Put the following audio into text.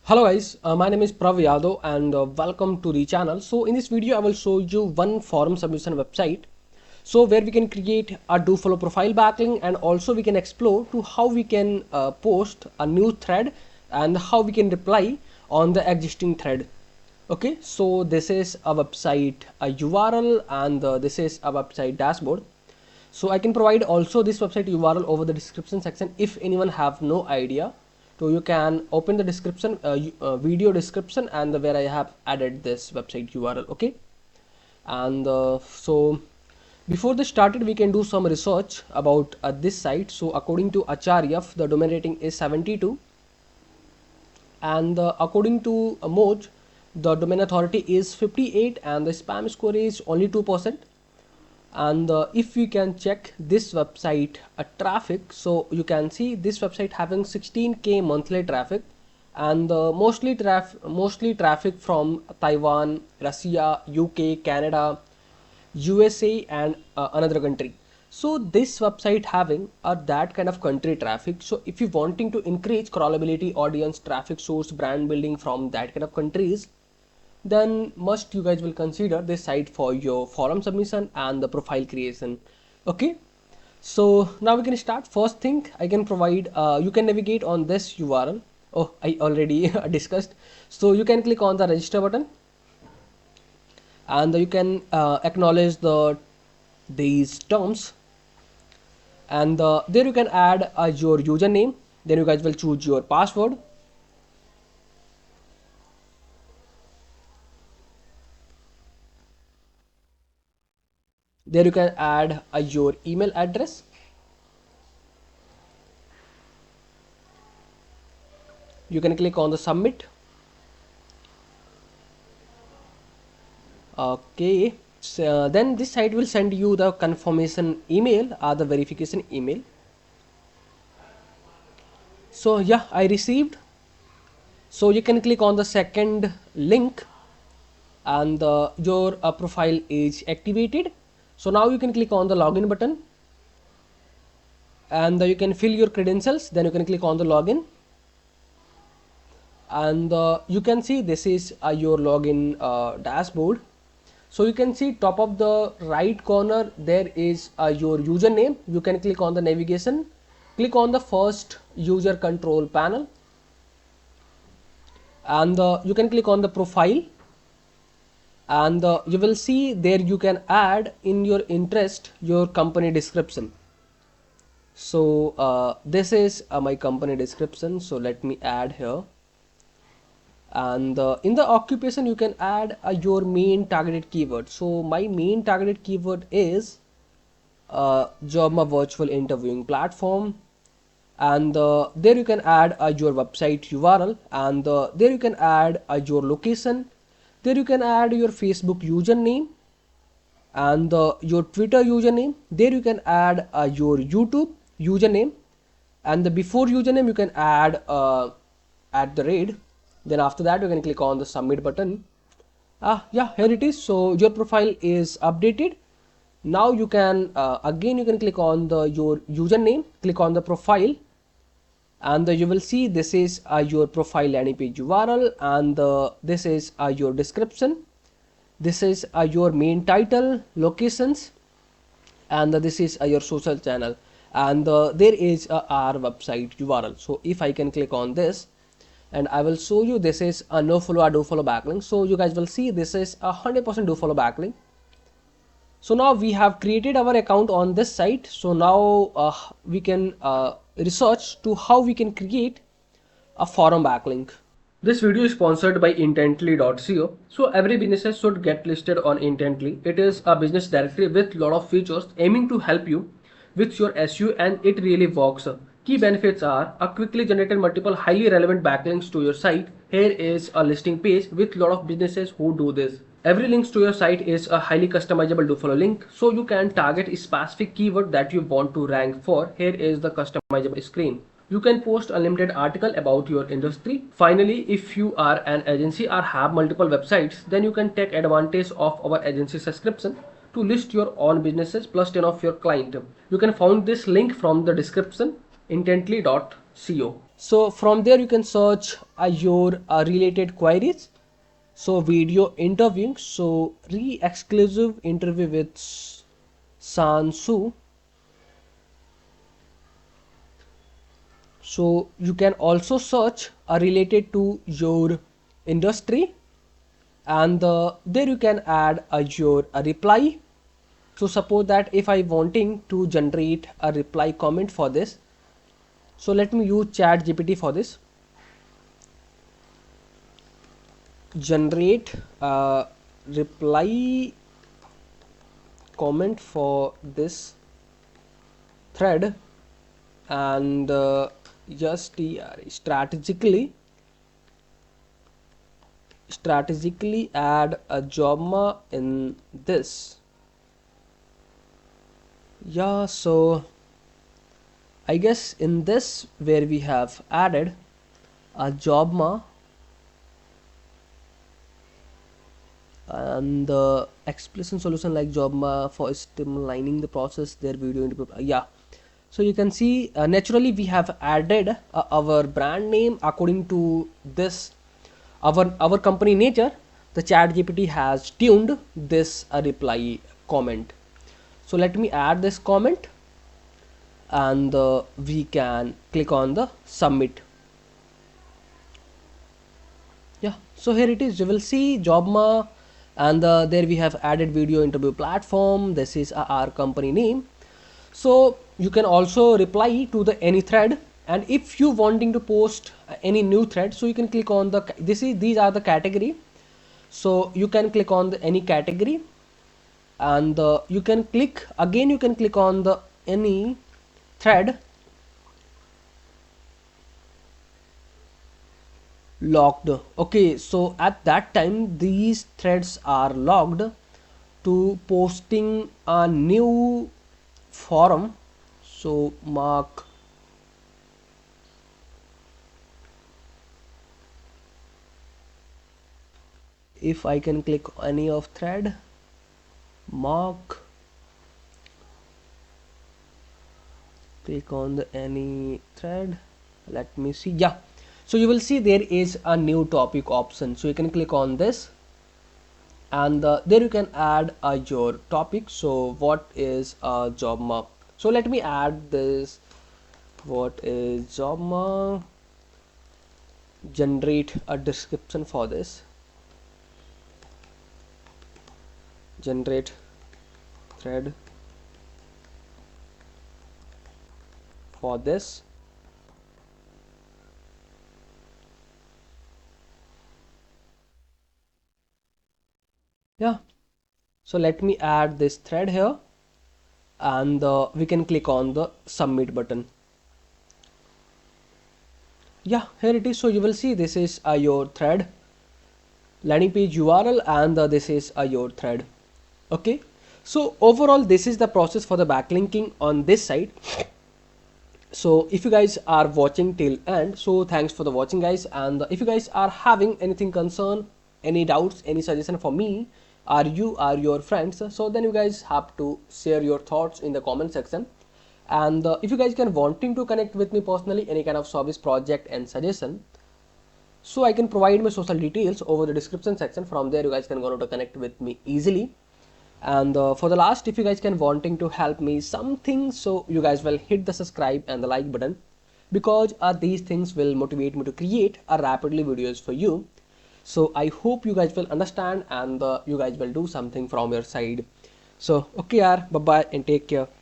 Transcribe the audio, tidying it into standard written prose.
Hello guys, my name is Prav Yadav and welcome to the channel. So in this video I will show you one forum submission website where we can create a do follow profile backlink, and also we can explore to how we can post a new thread and how we can reply on the existing thread. Okay, so this is a website a URL, and this is a website dashboard. So I can provide also this website URL over the description section if anyone have no idea. So you can open the description video description, and where I have added this website URL. Okay, and so before this started we can do some research about this site. So according to Acharya, the domain rating is 72, and according to Moj, the domain authority is 58, and the spam score is only 2%. And if we can check this website traffic, so you can see this website having 16k monthly traffic, and mostly traffic from Taiwan, Russia, UK, Canada, USA, and another country. So this website having that kind of country traffic. So if you wanting to increase crawlability, audience, traffic source, brand building from that kind of countries, then must you guys will consider this site for your forum submission and the profile creation. Okay, so now we can start. First thing I can provide, you can navigate on this URL. Oh, I already discussed. So you can click on the register button, and you can acknowledge these terms, and there you can add your username. Then you guys will choose your password. There you can add your email address. You can click on the submit. Okay, so then this site will send you the confirmation email or the verification email. So yeah, I received. So you can click on the second link, and your profile is activated. So now you can click on the login button, and you can fill your credentials. Then you can click on the login, and you can see this is your login dashboard. So you can see top of the right corner there is your username. You can click on the navigation, click on the first user control panel, and you can click on the profile, and you will see there you can add in your interest your company description. So this is my company description, so let me add here. And in the occupation you can add your main targeted keyword. So my main targeted keyword is job virtual interviewing platform, and there you can add your website URL, and there you can add your location. There you can add your Facebook username and your Twitter username. There you can add your YouTube username, and the before username you can add at the rate. Then after that you can click on the submit button. Yeah, here it is. So your profile is updated. Now you can again you can click on your username, click on the profile, and you will see this is your profile landing page URL, and this is your description. This is your main title, locations, and this is your social channel, and there is our website URL. So if I can click on this, and I will show you, this is a no follow or do follow backlink. So you guys will see this is 100% do follow backlink. So now we have created our account on this site. So now we can research to how we can create a forum backlink. This video is sponsored by intently.co. So every business should get listed on Intently. It is a business directory with lot of features aiming to help you with your SEO, and it really works. Key benefits are a quickly generated multiple highly relevant backlinks to your site. Here is a listing page with lot of businesses who do this. Every link to your site is a highly customizable do follow link, so you can target a specific keyword that you want to rank for. Here is the customizable screen. You can post unlimited article about your industry. Finally, if you are an agency or have multiple websites, then you can take advantage of our agency subscription to list your own businesses plus 10 of your client. You can find this link from the description intently.co. So from there you can search your related queries. So video interviewing, so re-exclusive interview with Sansu. So you can also search related to your industry, and there you can add your reply. So suppose that if I wanting to generate a reply comment for this, so let me use chat GPT for this. Generate a reply comment for this thread, and just strategically add a jobma in this. Yeah, so I guess in this where we have added a jobma and the explicit solution like jobma for streamlining the process their video into, yeah. So you can see naturally we have added our brand name according to this our company nature. The chat GPT has tuned this reply comment. So let me add this comment, and we can click on the submit. Yeah, so here it is. You will see jobma, and there we have added video interview platform. This is our company name. So you can also reply to the any thread, and if you wanting to post any new thread, so you can click on the these are the category. So you can click on the any category, and you can click again, you can click on the any thread locked. Okay, so at that time these threads are locked to posting a new forum. So mark, if I can click any of thread, mark, click on the any thread, let me see. Yeah, so you will see there is a new topic option, so you can click on this, and there you can add your topic. So what is a job mark? So let me add this, what is job mark, generate a description for this, generate thread for this. Yeah, so let me add this thread here, and we can click on the submit button. Yeah, here it is. So you will see this is your thread landing page URL, and this is your thread. Okay, so overall this is the process for the backlinking on this side. So if you guys are watching till end, so thanks for the watching guys, and if you guys are having anything concern, any doubts, any suggestion for me, or you or your friends, so then you guys have to share your thoughts in the comment section. And if you guys can wanting to connect with me personally, any kind of service project and suggestion, so I can provide my social details over the description section. From there you guys can go to connect with me easily. And for the last, if you guys can wanting to help me something, so you guys will hit the subscribe and the like button, because these things will motivate me to create a rapidly videos for you. So I hope you guys will understand, and you guys will do something from your side. So okay, bye bye and take care.